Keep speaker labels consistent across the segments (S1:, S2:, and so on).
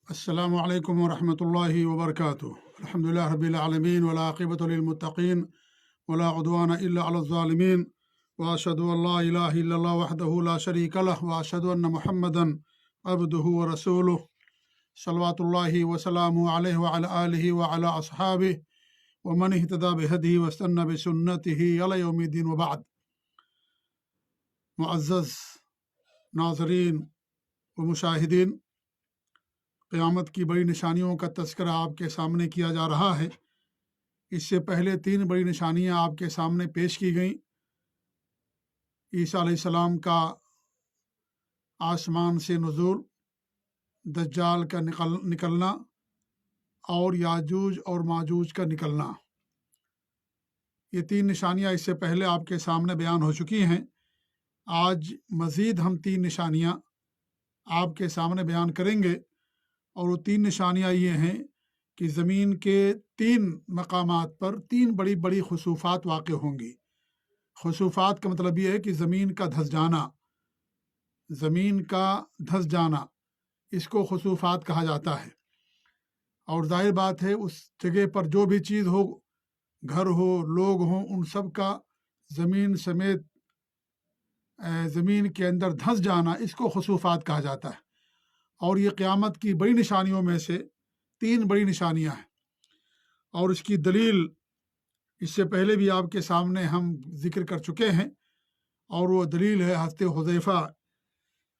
S1: السلام عليكم ورحمة الله وبركاته. الحمد لله رب العالمين والعاقبة للمتقين ولا عدوان إلا على الظالمين، وأشهد أن لا إله إلا الله وحده لا شريك له، وأشهد أن محمدا عبده ورسوله صلوات الله وسلامه عليه وعلى آله وعلى أصحابه ومن اهتدى بهديه واستنى بسنته إلى يوم الدين، وبعد. معزز ناظرین و مشاہدین، قیامت کی بڑی نشانیوں کا تذکرہ آپ کے سامنے کیا جا رہا ہے۔ اس سے پہلے 3 بڑی نشانیاں آپ کے سامنے پیش کی گئیں۔ عیسیٰ علیہ السلام کا آسمان سے نزول، دجال کا نکلنا اور یاجوج اور ماجوج کا نکلنا۔ یہ 3 نشانیاں اس سے پہلے آپ کے سامنے بیان ہو چکی ہیں۔ آج مزید ہم 3 نشانیاں آپ کے سامنے بیان کریں گے، اور وہ 3 نشانیاں یہ ہیں کہ زمین کے 3 مقامات پر 3 بڑی بڑی خسوفات واقع ہوں گی۔ خسوفات کا مطلب یہ ہے کہ زمین کا دھس جانا، زمین کا دھس جانا، اس کو خسوفات کہا جاتا ہے۔ اور ظاہر بات ہے اس جگہ پر جو بھی چیز ہو، گھر ہو، لوگ ہوں، ان سب کا زمین سمیت زمین کے اندر دھس جانا، اس کو خسوفات کہا جاتا ہے۔ اور یہ قیامت کی بڑی نشانیوں میں سے 3 بڑی نشانیاں ہیں، اور اس کی دلیل اس سے پہلے بھی آپ کے سامنے ہم ذکر کر چکے ہیں، اور وہ دلیل ہے حضرت حذیفہ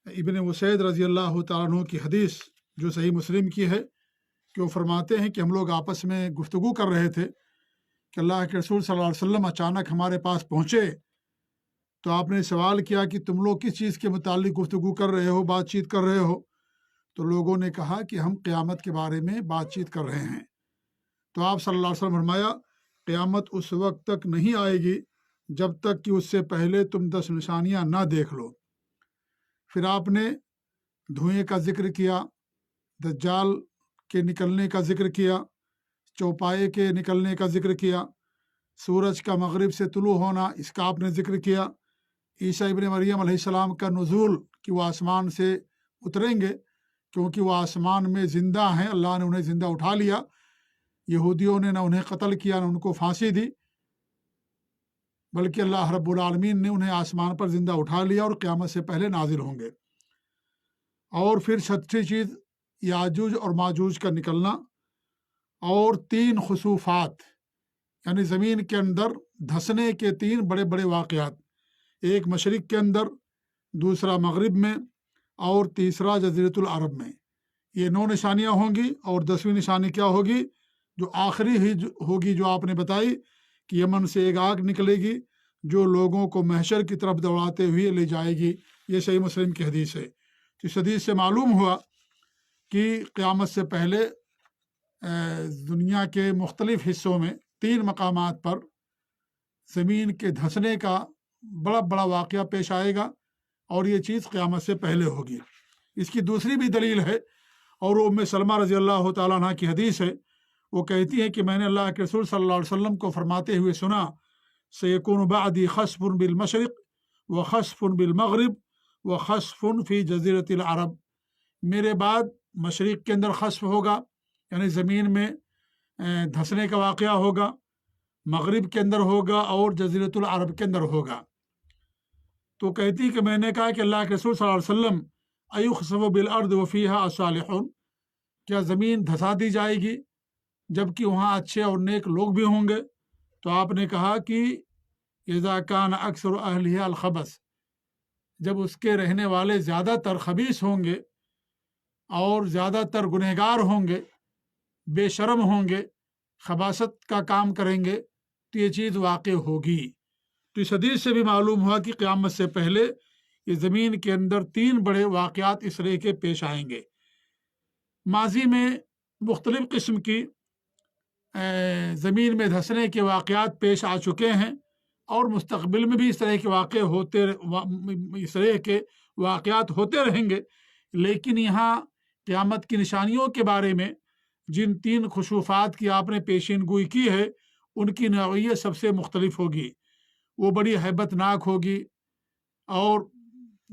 S1: ابن اسید رضی اللہ تعالیٰ عنہ کی حدیث، جو صحیح مسلم کی ہے، کہ وہ فرماتے ہیں کہ ہم لوگ آپس میں گفتگو کر رہے تھے کہ اللہ کے رسول صلی اللہ علیہ وسلم اچانک ہمارے پاس پہنچے، تو آپ نے سوال کیا کہ تم لوگ کس چیز کے متعلق گفتگو کر رہے ہو، بات چیت کر رہے ہو؟ تو لوگوں نے کہا کہ ہم قیامت کے بارے میں بات چیت کر رہے ہیں۔ تو آپ صلی اللہ علیہ وسلم فرمایا، قیامت اس وقت تک نہیں آئے گی جب تک کہ اس سے پہلے تم 10 نشانیاں نہ دیکھ لو۔ پھر آپ نے دھوئیں کا ذکر کیا، دجال کے نکلنے کا ذکر کیا، چوپائے کے نکلنے کا ذکر کیا، سورج کا مغرب سے طلوع ہونا، اس کا آپ نے ذکر کیا، عیسیٰ ابن مریم علیہ السلام کا نزول، کہ وہ آسمان سے اتریں گے، کیونکہ وہ آسمان میں زندہ ہیں، اللہ نے انہیں زندہ اٹھا لیا، یہودیوں نے نہ انہیں قتل کیا نہ ان کو پھانسی دی، بلکہ اللہ رب العالمین نے انہیں آسمان پر زندہ اٹھا لیا اور قیامت سے پہلے نازل ہوں گے۔ اور پھر 6ٹھی چیز یاجوج اور ماجوج کا نکلنا، اور 3 خسوفات، یعنی زمین کے اندر دھسنے کے 3 بڑے بڑے واقعات، ایک مشرق کے اندر، دوسرا مغرب میں، اور تیسرا جزیرۃ العرب میں۔ یہ 9 نشانیاں ہوں گی، اور 10ویں نشانی کیا ہوگی؟ جو آخری ہی ہوگی، جو آپ نے بتائی کہ یمن سے ایک آگ نکلے گی جو لوگوں کو محشر کی طرف دوڑاتے ہوئے لے جائے گی۔ یہ صحیح مسلم کی حدیث ہے۔ تو اس حدیث سے معلوم ہوا کہ قیامت سے پہلے دنیا کے مختلف حصوں میں 3 مقامات پر زمین کے دھسنے کا بڑا بڑا واقعہ پیش آئے گا، اور یہ چیز قیامت سے پہلے ہوگی۔ اس کی دوسری بھی دلیل ہے، اور وہ ام سلمہ رضی اللہ تعالیٰ عنہ کی حدیث ہے۔ وہ کہتی ہے کہ میں نے اللہ کے رسول صلی اللہ علیہ وسلم کو فرماتے ہوئے سنا، سیکون بعدی خسف بالمشرق و خسف بالمغرب و خسف فی جزیرۃ العرب، میرے بعد مشرق کے اندر خسف ہوگا، یعنی زمین میں دھسنے کا واقعہ ہوگا، مغرب کے اندر ہوگا، اور جزیرۃ العرب کے اندر ہوگا۔ تو کہتی کہ میں نے کہا کہ اللہ کے رسول صلی اللہ علیہ وسلم، ایخسف بالارض وفیہا الصالحون، کیا زمین دھسا دی جائے گی جبکہ وہاں اچھے اور نیک لوگ بھی ہوں گے؟ تو آپ نے کہا کہ اذا کان اکثر اہلہا الخبث، جب اس کے رہنے والے زیادہ تر خبیث ہوں گے اور زیادہ تر گنہگار ہوں گے، بے شرم ہوں گے، خباثت کا کام کریں گے، تو یہ چیز واقع ہوگی۔ تو اس حدیث سے بھی معلوم ہوا کہ قیامت سے پہلے یہ زمین کے اندر 3 بڑے واقعات اس طرح کے پیش آئیں گے۔ ماضی میں مختلف قسم کی زمین میں دھسنے کے واقعات پیش آ چکے ہیں، اور مستقبل میں بھی اس طرح کے واقعات ہوتے رہیں گے، لیکن یہاں قیامت کی نشانیوں کے بارے میں جن 3 خسوفات کی آپ نے پیشین گوئی کی ہے، ان کی نوعیت سب سے مختلف ہوگی، وہ بڑی ہیبت ناک ہوگی، اور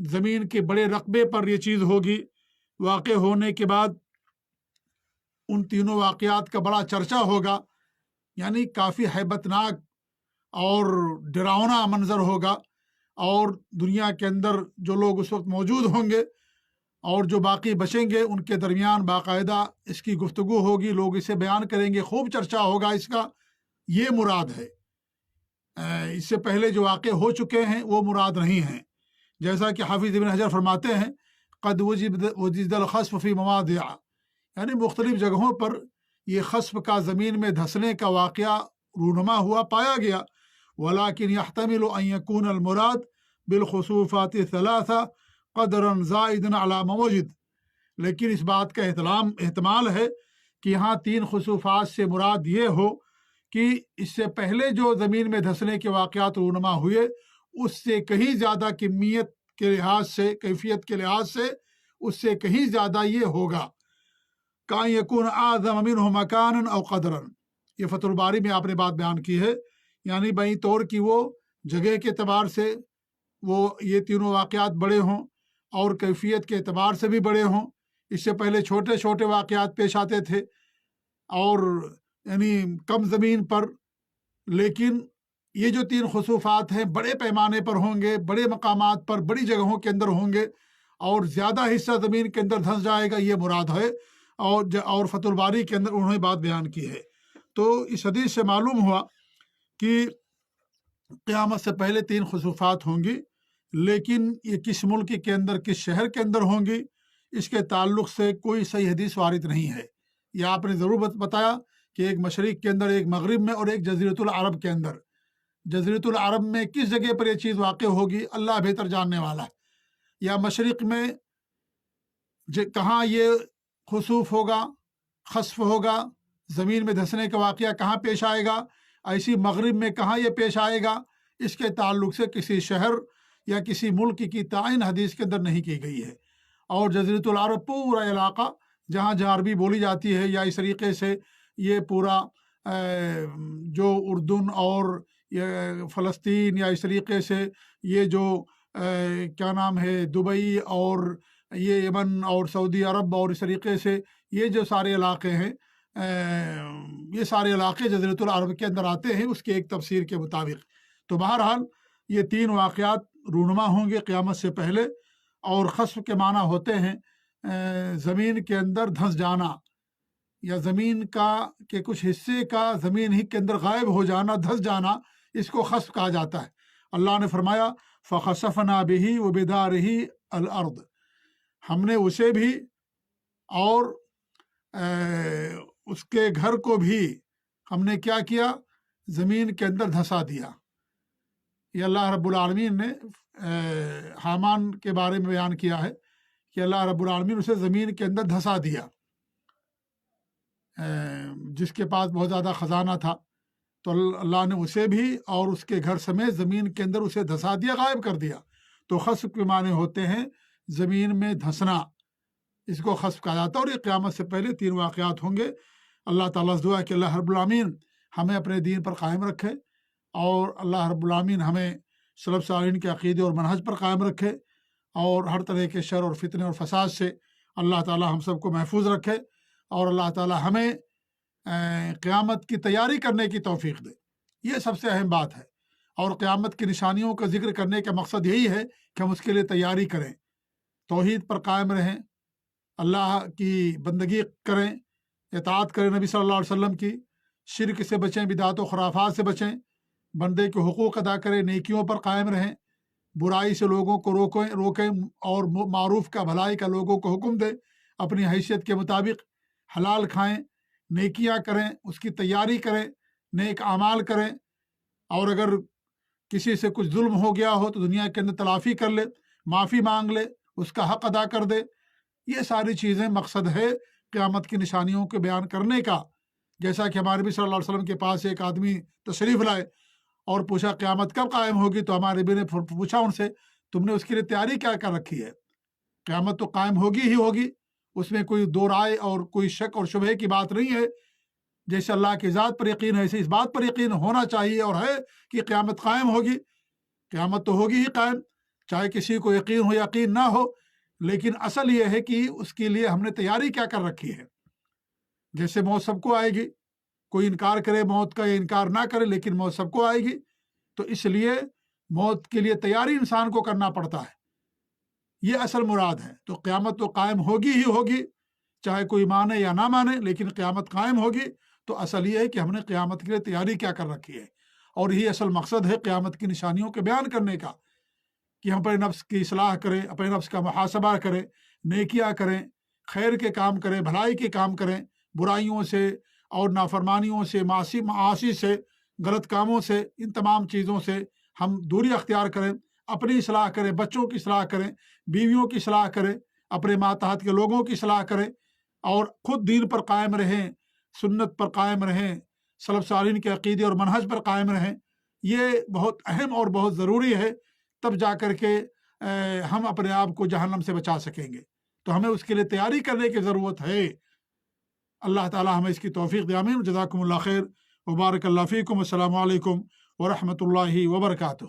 S1: زمین کے بڑے رقبے پر یہ چیز ہوگی۔ واقع ہونے کے بعد ان تینوں واقعات کا بڑا چرچا ہوگا، یعنی کافی ہیبتناک اور ڈراؤنا منظر ہوگا، اور دنیا کے اندر جو لوگ اس وقت موجود ہوں گے اور جو باقی بچیں گے ان کے درمیان باقاعدہ اس کی گفتگو ہوگی، لوگ اسے بیان کریں گے، خوب چرچا ہوگا اس کا، یہ مراد ہے۔ اس سے پہلے جو واقع ہو چکے ہیں وہ مراد نہیں ہیں، جیسا کہ حافظ ابن حجر فرماتے ہیں قد وجد الخسف فی مواضع، یعنی مختلف جگہوں پر یہ خسف کا، زمین میں دھسنے کا واقعہ رونما ہوا پایا گیا، ولیکن یحتمل ان یکون المراد بالخسوفات الثلاثہ قدرا زائدا علی ما وجد، لیکن اس بات کا احتمال ہے کہ یہاں تین خسوفات سے مراد یہ ہو کہ اس سے پہلے جو زمین میں دھسنے کے واقعات رونما ہوئے اس سے کہیں زیادہ کمیت کے لحاظ سے، کیفیت کے لحاظ سے اس سے کہیں زیادہ یہ ہوگا، کان یکون اعظم منہ مکانا او قدرا، یہ فتح الباری میں آپ نے بات بیان کی ہے، یعنی بئی طور کی وہ جگہ کے اعتبار سے وہ یہ تینوں واقعات بڑے ہوں اور کیفیت کے اعتبار سے بھی بڑے ہوں۔ اس سے پہلے چھوٹے چھوٹے واقعات پیش آتے تھے اور یعنی کم زمین پر، لیکن یہ جو تین خسوفات ہیں بڑے پیمانے پر ہوں گے، بڑے مقامات پر، بڑی جگہوں کے اندر ہوں گے اور زیادہ حصہ زمین کے اندر دھنس جائے گا، یہ مراد ہے، اور فتح الباری کے اندر انہوں نے بات بیان کی ہے۔ تو اس حدیث سے معلوم ہوا کہ قیامت سے پہلے تین خسوفات ہوں گی، لیکن یہ کس ملک کے اندر، کس شہر کے اندر ہوں گی، اس کے تعلق سے کوئی صحیح حدیث وارد نہیں ہے۔ یہ آپ نے ضرور بتایا کہ ایک مشرق کے اندر، ایک مغرب میں اور ایک جزیرۃ العرب کے اندر۔ جزیرۃ العرب میں کس جگہ پر یہ چیز واقع ہوگی اللہ بہتر جاننے والا ہے، یا مشرق میں کہاں یہ خسوف ہوگا، خسف ہوگا، زمین میں دھسنے کا واقعہ کہاں پیش آئے گا، ایسی مغرب میں کہاں یہ پیش آئے گا، اس کے تعلق سے کسی شہر یا کسی ملک کی تعین حدیث کے اندر نہیں کی گئی ہے۔ اور جزیرۃ العرب پورا علاقہ جہاں جہاں عربی بولی جاتی ہے، یا اس طریقے سے یہ پورا جو اردن اور فلسطین، یا اس طریقے سے یہ جو کیا نام ہے دبئی اور یہ یمن اور سعودی عرب اور اس طریقے سے یہ جو سارے علاقے ہیں، یہ سارے علاقے جزیرۃ العرب کے اندر آتے ہیں اس کے ایک تفسیر کے مطابق۔ تو بہرحال یہ تین واقعات رونما ہوں گے قیامت سے پہلے، اور خسف کے معنی ہوتے ہیں زمین کے اندر دھنس جانا، یا زمین کا کے کچھ حصے کا زمین ہی کے اندر غائب ہو جانا، دھنس جانا، اس کو خسف کہا جاتا ہے۔ اللہ نے فرمایا فَخَسَفْنَا بِهِ وَبِدَارِهِ الْأَرْضِ، ہم نے اسے بھی اور اس کے گھر کو بھی ہم نے کیا کیا، زمین کے اندر دھسا دیا۔ یہ اللہ رب العالمین نے حامان کے بارے میں بیان کیا ہے کہ اللہ رب العالمین اسے زمین کے اندر دھسا دیا، جس کے پاس بہت زیادہ خزانہ تھا، تو اللہ نے اسے بھی اور اس کے گھر سمیت زمین کے اندر اسے دھسا دیا، غائب کر دیا۔ تو خسف کے معنی ہوتے ہیں زمین میں دھسنا، اس کو خسف کہا جاتا ہے، اور یہ قیامت سے پہلے تین واقعات ہوں گے۔ اللہ تعالیٰ سے دعا ہے کہ اللہ رب العالمین ہمیں اپنے دین پر قائم رکھے، اور اللہ رب العالمین ہمیں سلف صالحین کے عقیدے اور منہج پر قائم رکھے، اور ہر طرح کے شر اور فتنے اور فساد سے اللہ تعالیٰ ہم سب کو محفوظ رکھے، اور اللہ تعالیٰ ہمیں قیامت کی تیاری کرنے کی توفیق دے۔ یہ سب سے اہم بات ہے، اور قیامت کی نشانیوں کا ذکر کرنے کا مقصد یہی ہے کہ ہم اس کے لیے تیاری کریں، توحید پر قائم رہیں، اللہ کی بندگی کریں، اطاعت کریں نبی صلی اللہ علیہ وسلم کی، شرک سے بچیں، بدعت و خرافات سے بچیں، بندے کے حقوق ادا کریں، نیکیوں پر قائم رہیں، برائی سے لوگوں کو روکیں اور معروف کا، بھلائی کا لوگوں کو حکم دیں، اپنی حیثیت کے مطابق حلال کھائیں، نیکیاں کریں، اس کی تیاری کریں، نیک اعمال کریں، اور اگر کسی سے کچھ ظلم ہو گیا ہو تو دنیا کے اندر تلافی کر لے، معافی مانگ لے، اس کا حق ادا کر دے۔ یہ ساری چیزیں مقصد ہے قیامت کی نشانیوں کو بیان کرنے کا۔ جیسا کہ ہمارے نبی صلی اللہ علیہ وسلم کے پاس ایک آدمی تشریف لائے اور پوچھا قیامت کب قائم ہوگی، تو ہمارے نبی نے پوچھا ان سے تم نے اس کے لیے تیاری کیا کر رکھی ہے؟ قیامت تو قائم ہوگی ہی ہوگی، اس میں کوئی دو رائے اور کوئی شک اور شبہ کی بات نہیں ہے۔ جیسے اللہ کی ذات پر یقین ہے، ایسے اس بات پر یقین ہونا چاہیے اور ہے کہ قیامت قائم ہوگی۔ قیامت تو ہوگی ہی قائم، چاہے کسی کو یقین ہو یقین نہ ہو، لیکن اصل یہ ہے کہ اس کے لیے ہم نے تیاری کیا کر رکھی ہے۔ جیسے موت سب کو آئے گی، کوئی انکار کرے موت کا یا انکار نہ کرے، لیکن موت سب کو آئے گی، تو اس لیے موت کے لیے تیاری انسان کو کرنا پڑتا ہے، یہ اصل مراد ہے۔ تو قیامت تو قائم ہوگی ہی ہوگی، چاہے کوئی مانے یا نہ مانے، لیکن قیامت قائم ہوگی۔ تو اصل یہ ہے کہ ہم نے قیامت کے لیے تیاری کیا کر رکھی ہے، اور یہی اصل مقصد ہے قیامت کی نشانیوں کے بیان کرنے کا، کہ ہم اپنے نفس کی اصلاح کریں، اپنے نفس کا محاسبہ کریں، نیکیاں کریں، خیر کے کام کریں، بھلائی کے کام کریں، برائیوں سے اور نافرمانیوں سے، معاصی سے، غلط کاموں سے، ان تمام چیزوں سے ہم دوری اختیار کریں، اپنی اصلاح کریں، بچوں کی اصلاح کریں، بیویوں کی اصلاح کریں، اپنے ماتحت کے لوگوں کی اصلاح کریں، اور خود دین پر قائم رہیں، سنت پر قائم رہیں، سلف صالحین کے عقیدے اور منہج پر قائم رہیں۔ یہ بہت اہم اور بہت ضروری ہے، تب جا کر کے ہم اپنے آپ کو جہنم سے بچا سکیں گے۔ تو ہمیں اس کے لیے تیاری کرنے کی ضرورت ہے۔ اللہ تعالی ہمیں اس کی توفیق دے، آمین۔ جزاکم اللہ خیر، وبارک اللہ فیکم، السلام علیکم ورحمۃ اللہ وبرکاتہ۔